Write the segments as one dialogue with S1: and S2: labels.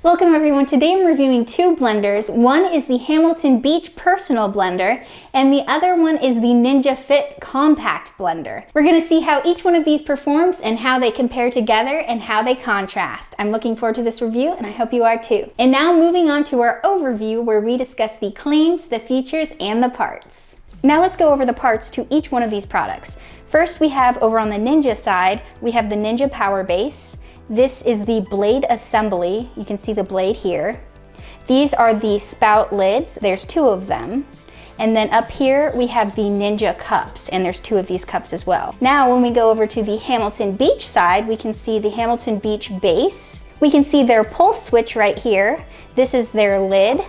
S1: Welcome everyone. Today I'm reviewing two blenders. One is the Hamilton Beach Personal Blender and the other one is the Ninja Fit Compact Blender. We're going to see how each one of these performs and how they compare together and how they contrast. I'm looking forward to this review and I hope you are too. And now moving on to our overview where we discuss the claims, the features, and the parts. Now let's go over the parts to each one of these products. First we have over on the Ninja side, we have the Ninja Power Base. This is the blade assembly. You can see the blade here. These are the spout lids. There's two of them. And then up here we have the Ninja cups, and there's two of these cups as well. Now when we go over to the Hamilton Beach side, we can see the Hamilton Beach base. We can see their pulse switch right here. This is their lid.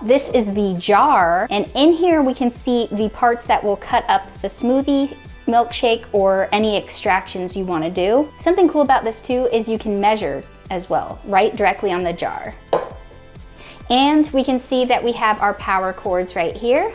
S1: This is the jar, and in here we can see the parts that will cut up the smoothie, milkshake, or any extractions you want to do. Something cool about this too is you can measure as well, right directly on the jar. And we can see that we have our power cords right here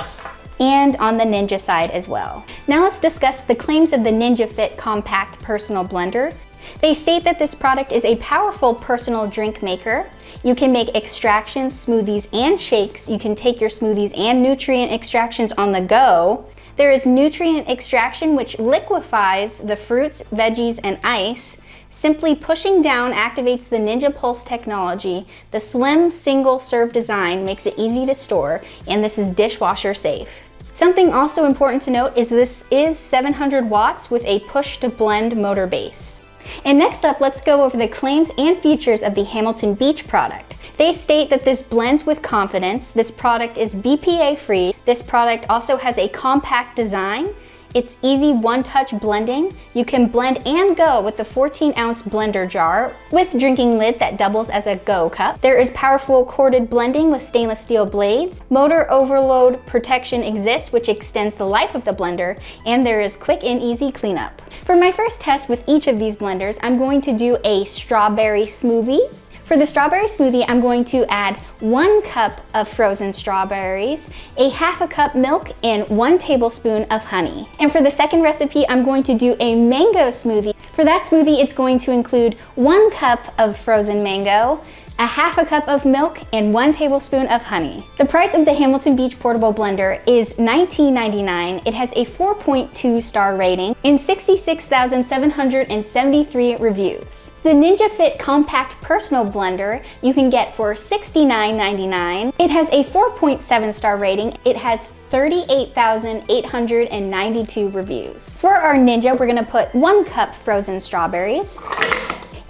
S1: and on the Ninja side as well. Now let's discuss the claims of the Ninja Fit Compact Personal Blender. They state that this product is a powerful personal drink maker. You can make extractions, smoothies, and shakes. You can take your smoothies and nutrient extractions on the go. There is nutrient extraction, which liquefies the fruits, veggies, and ice. Simply pushing down activates the Ninja Pulse technology. The slim single-serve design makes it easy to store, and this is dishwasher safe. Something also important to note is this is 700 watts with a push-to-blend motor base. And next up, let's go over the claims and features of the Hamilton Beach product. They state that this blends with confidence. This product is BPA free. This product also has a compact design. It's easy one-touch blending. You can blend and go with the 14-ounce blender jar with drinking lid that doubles as a go cup. There is powerful corded blending with stainless steel blades. Motor overload protection exists, which extends the life of the blender, and there is quick and easy cleanup. For my first test with each of these blenders, I'm going to do a strawberry smoothie. For the strawberry smoothie, I'm going to add 1 cup of frozen strawberries, a half a cup milk, and 1 tablespoon of honey. And for the second recipe, I'm going to do a mango smoothie. For that smoothie, it's going to include 1 cup of frozen mango, a half a cup of milk, and 1 tablespoon of honey. The price of the Hamilton Beach Portable Blender is $19.99. It has a 4.2 star rating and 66,773 reviews. The Ninja Fit Compact Personal Blender you can get for $69.99. It has a 4.7 star rating. It has 38,892 reviews. For our Ninja, we're gonna put 1 cup frozen strawberries.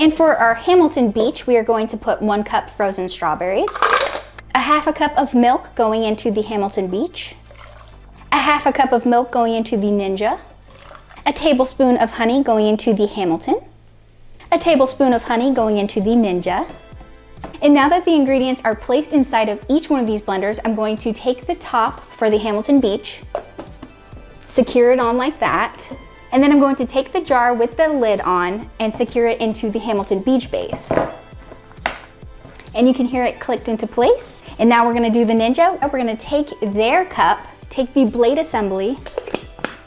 S1: And for our Hamilton Beach, we are going to put 1 cup frozen strawberries, a half a cup of milk going into the Hamilton Beach, a half a cup of milk going into the Ninja, a tablespoon of honey going into the Hamilton, a tablespoon of honey going into the Ninja. And now that the ingredients are placed inside of each one of these blenders, I'm going to take the top for the Hamilton Beach, secure it on like that, and then I'm going to take the jar with the lid on and secure it into the Hamilton Beach base. And you can hear it clicked into place. And now we're gonna do the Ninja. We're gonna take their cup, take the blade assembly,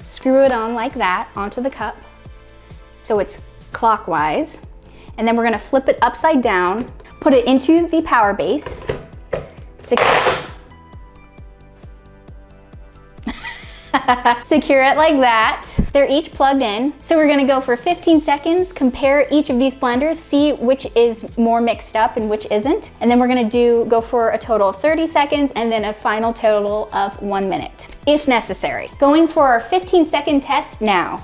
S1: screw it on like that onto the cup, so it's clockwise. And then we're gonna flip it upside down, put it into the power base, secure it like that. They're each plugged in. So we're gonna go for 15 seconds, compare each of these blenders, see which is more mixed up and which isn't. And then we're gonna go for a total of 30 seconds and then a final total of 1 minute, if necessary. Going for our 15-second test now.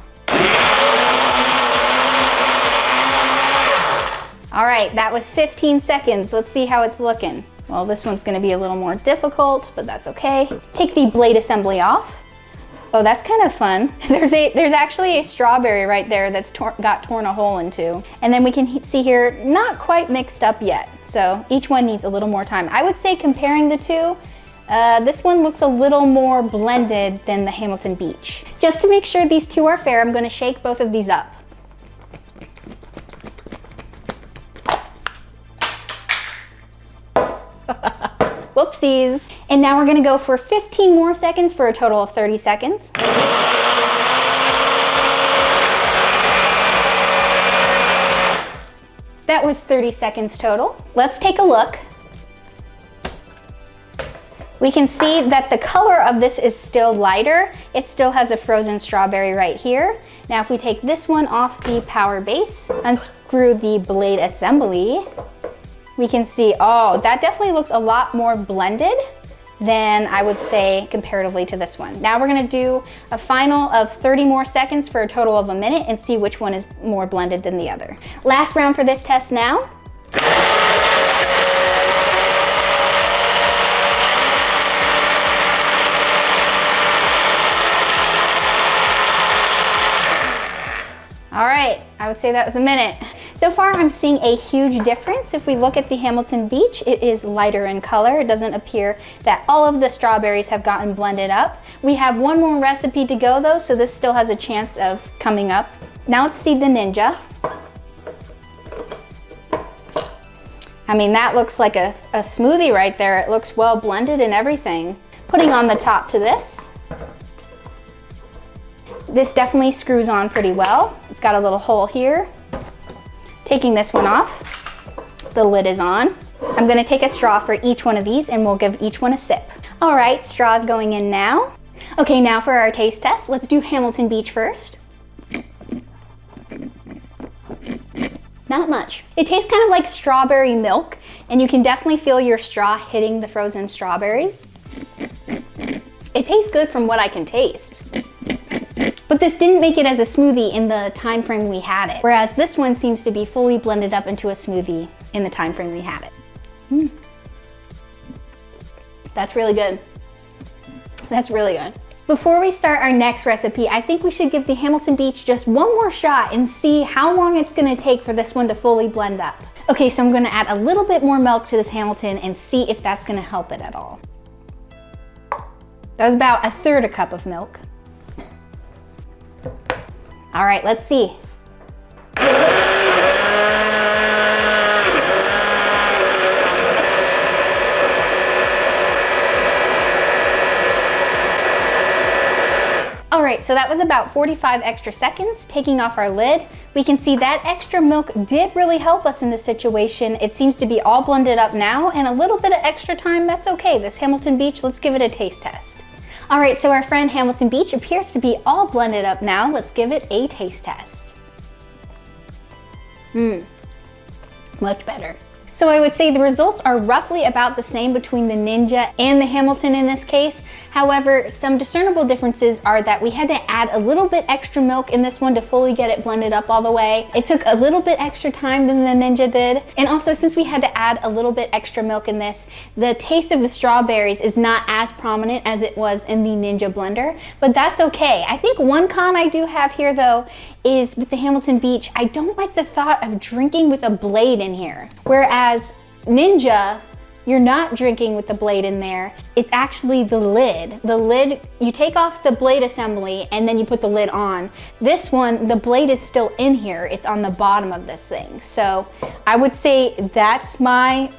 S1: All right, that was 15 seconds. Let's see how it's looking. Well, this one's gonna be a little more difficult, but that's okay. Take the blade assembly off. Oh, that's kind of fun. There's actually a strawberry right there that's got torn a hole into. And then we can see here, not quite mixed up yet. So each one needs a little more time. I would say comparing the two, this one looks a little more blended than the Hamilton Beach. Just to make sure these two are fair, I'm gonna shake both of these up. Whoopsies. And now we're gonna go for 15 more seconds for a total of 30 seconds. That that was 30 seconds total. Let's take a look. We can see that the color of this is still lighter. It still has a frozen strawberry right here. Now if we take this one off the power base, unscrew the blade assembly, we can see, oh, that definitely looks a lot more blended than I would say comparatively to this one. Now we're gonna do a final of 30 more seconds for a total of a minute and see which one is more blended than the other. Last round for this test now. All right, I would say that was a minute. So far, I'm seeing a huge difference. If we look at the Hamilton Beach, it is lighter in color. It doesn't appear that all of the strawberries have gotten blended up. We have one more recipe to go though, so this still has a chance of coming up. Now let's see the Ninja. I mean, that looks like a smoothie right there. It looks well blended and everything. Putting on the top to this. This definitely screws on pretty well. It's got a little hole here. Taking this one off, the lid is on. I'm gonna take a straw for each one of these and we'll give each one a sip. All right, straw's going in now. Okay, now for our taste test. Let's do Hamilton Beach first. Not much. It tastes kind of like strawberry milk, and you can definitely feel your straw hitting the frozen strawberries. It tastes good from what I can taste. But this didn't make it as a smoothie in the time frame we had it, whereas this one seems to be fully blended up into a smoothie in the time frame we had it. That's really good. That's really good. Before we start our next recipe, I think we should give the Hamilton Beach just one more shot and see how long it's gonna take for this one to fully blend up. Okay, so I'm gonna add a little bit more milk to this Hamilton and see if that's gonna help it at all. That was about 1/3 a cup of milk. All right, let's see. All right, so that was about 45 extra seconds. Taking off our lid, we can see that extra milk did really help us in this situation. It seems to be all blended up now, and a little bit of extra time, that's okay. This Hamilton Beach, let's give it a taste test. All right, so our friend Hamilton Beach appears to be all blended up now. Let's give it a taste test. Much better. So I would say the results are roughly about the same between the Ninja and the Hamilton in this case. However, some discernible differences are that we had to add a little bit extra milk in this one to fully get it blended up all the way. It took a little bit extra time than the Ninja did. And also, since we had to add a little bit extra milk in this, the taste of the strawberries is not as prominent as it was in the Ninja blender, but that's okay. I think one con I do have here though is with the Hamilton Beach, I don't like the thought of drinking with a blade in here. Whereas Ninja, you're not drinking with the blade in there. It's actually the lid. The lid, you take off the blade assembly and then you put the lid on. This one, the blade is still in here. It's on the bottom of this thing. So I would say that's my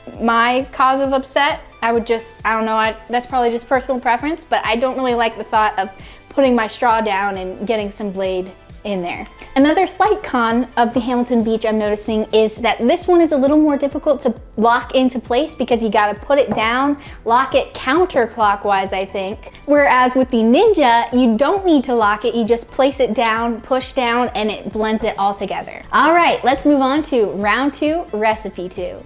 S1: cause of upset. I don't know, that's probably just personal preference, but I don't really like the thought of putting my straw down and getting some blade in there. Another slight con of the Hamilton Beach I'm noticing is that this one is a little more difficult to lock into place because you gotta put it down, lock it counterclockwise, I think. Whereas with the Ninja, you don't need to lock it, you just place it down, push down, and it blends it all together. All right, let's move on to round 2, recipe 2.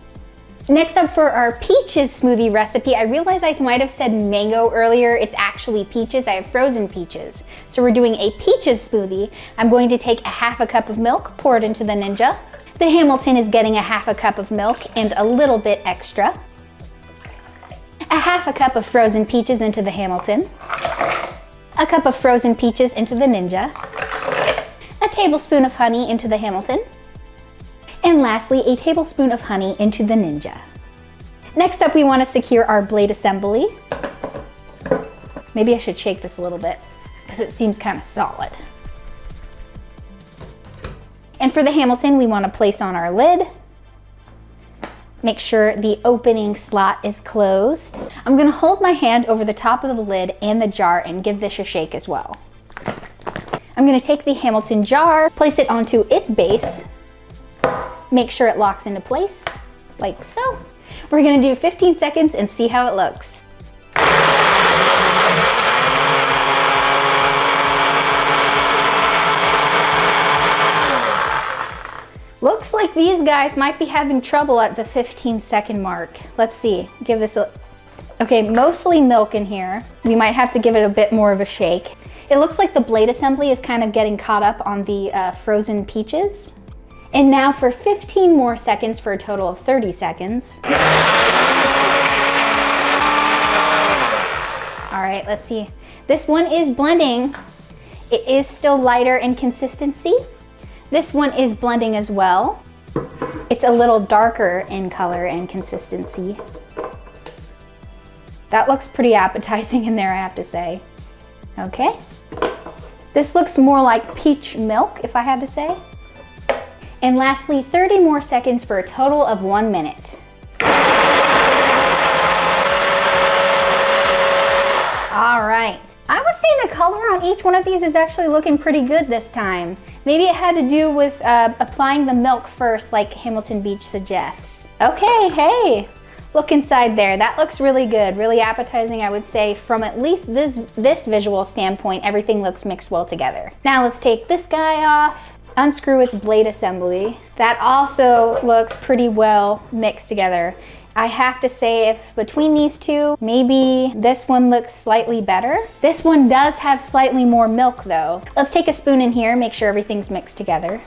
S1: Next up for our peaches smoothie recipe, I realized I might have said mango earlier. It's actually peaches. I have frozen peaches. So we're doing a peaches smoothie. I'm going to take 1/2 cup of milk, pour it into the Ninja. The Hamilton is getting 1/2 cup of milk and a little bit extra. 1/2 cup of frozen peaches into the Hamilton. 1 cup of frozen peaches into the Ninja. 1 tablespoon of honey into the Hamilton. And lastly, 1 tablespoon of honey into the Ninja. Next up, we want to secure our blade assembly. Maybe I should shake this a little bit because it seems kind of solid. And for the Hamilton, we want to place on our lid. Make sure the opening slot is closed. I'm going to hold my hand over the top of the lid and the jar and give this a shake as well. I'm going to take the Hamilton jar, place it onto its base, make sure it locks into place, like so. We're gonna do 15 seconds and see how it looks. Looks like these guys might be having trouble at the 15-second mark. Let's see, give this a, okay, mostly milk in here. We might have to give it a bit more of a shake. It looks like the blade assembly is kind of getting caught up on the frozen peaches. And now for 15 more seconds for a total of 30 seconds. All right, let's see. This one is blending. It is still lighter in consistency. This one is blending as well. It's a little darker in color and consistency. That looks pretty appetizing in there, I have to say. Okay. This looks more like peach milk, if I had to say. And lastly, 30 more seconds for a total of 1 minute. All right. I would say the color on each one of these is actually looking pretty good this time. Maybe it had to do with applying the milk first, like Hamilton Beach suggests. Okay, hey, look inside there. That looks really good, really appetizing, I would say. From at least this visual standpoint, everything looks mixed well together. Now let's take this guy off, unscrew its blade assembly. That also looks pretty well mixed together. I have to say, if between these two, maybe this one looks slightly better. This one does have slightly more milk though. Let's take a spoon in here, make sure everything's mixed together.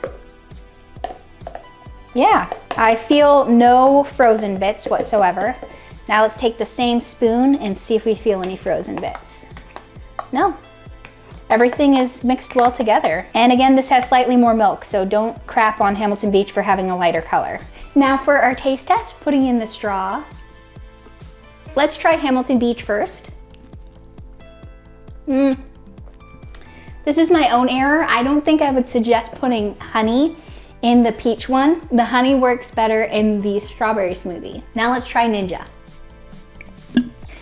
S1: Yeah, I feel no frozen bits whatsoever. Now let's take the same spoon and see if we feel any frozen bits. No, everything is mixed well together. And again, this has slightly more milk, so don't crap on Hamilton Beach for having a lighter color. Now for our taste test, putting in the straw. Let's try Hamilton Beach first. This is my own error. I don't think I would suggest putting honey in the peach one. The honey works better in the strawberry smoothie. Now let's try Ninja.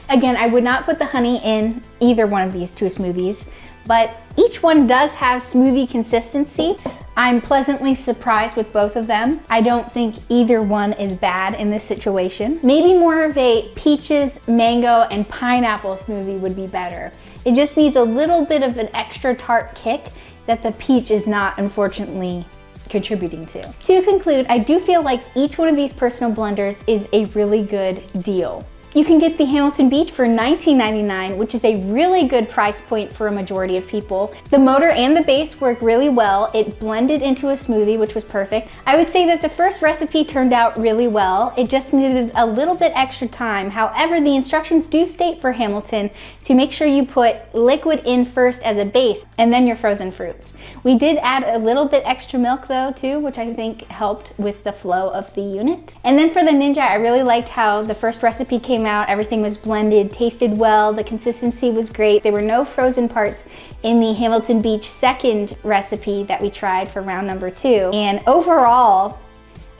S1: Again, I would not put the honey in either one of these two smoothies, but each one does have smoothie consistency. I'm pleasantly surprised with both of them. I don't think either one is bad in this situation. Maybe more of a peaches, mango, and pineapple smoothie would be better. It just needs a little bit of an extra tart kick that the peach is not, unfortunately, contributing to. To conclude, I do feel like each one of these personal blenders is a really good deal. You can get the Hamilton Beach for $19.99, which is a really good price point for a majority of people. The motor and the base work really well. It blended into a smoothie, which was perfect. I would say that the first recipe turned out really well. It just needed a little bit extra time. However, the instructions do state for Hamilton to make sure you put liquid in first as a base and then your frozen fruits. We did add a little bit extra milk though too, which I think helped with the flow of the unit. And then for the Ninja, I really liked how the first recipe came out. Everything was blended, tasted well, the consistency was great. There were no frozen parts in the Hamilton Beach second recipe that we tried for round number 2. And overall,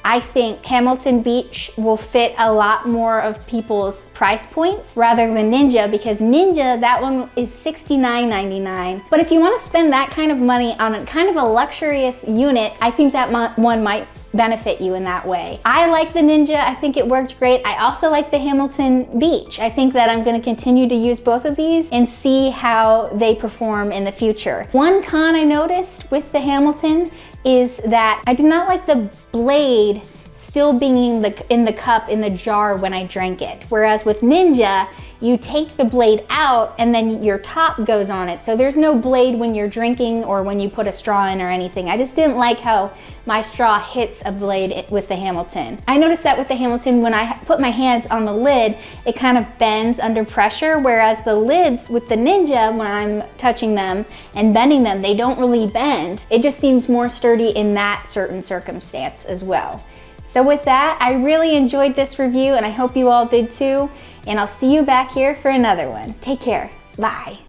S1: I think Hamilton Beach will fit a lot more of people's price points rather than Ninja, because Ninja, that one is $69.99. But if you want to spend that kind of money on a kind of a luxurious unit, I think that one might benefit you in that way. I like the Ninja. I think it worked great. I also like the Hamilton Beach. I think that I'm going to continue to use both of these and see how they perform in the future. One con I noticed with the Hamilton is that I did not like the blade still being in the cup, in the jar when I drank it. Whereas with Ninja, you take the blade out and then your top goes on it. So there's no blade when you're drinking or when you put a straw in or anything. I just didn't like how my straw hits a blade with the Hamilton. I noticed that with the Hamilton, when I put my hands on the lid, it kind of bends under pressure, whereas the lids with the Ninja, when I'm touching them and bending them, they don't really bend. It just seems more sturdy in that certain circumstance as well. So with that, I really enjoyed this review and I hope you all did too. And I'll see you back here for another one. Take care. Bye.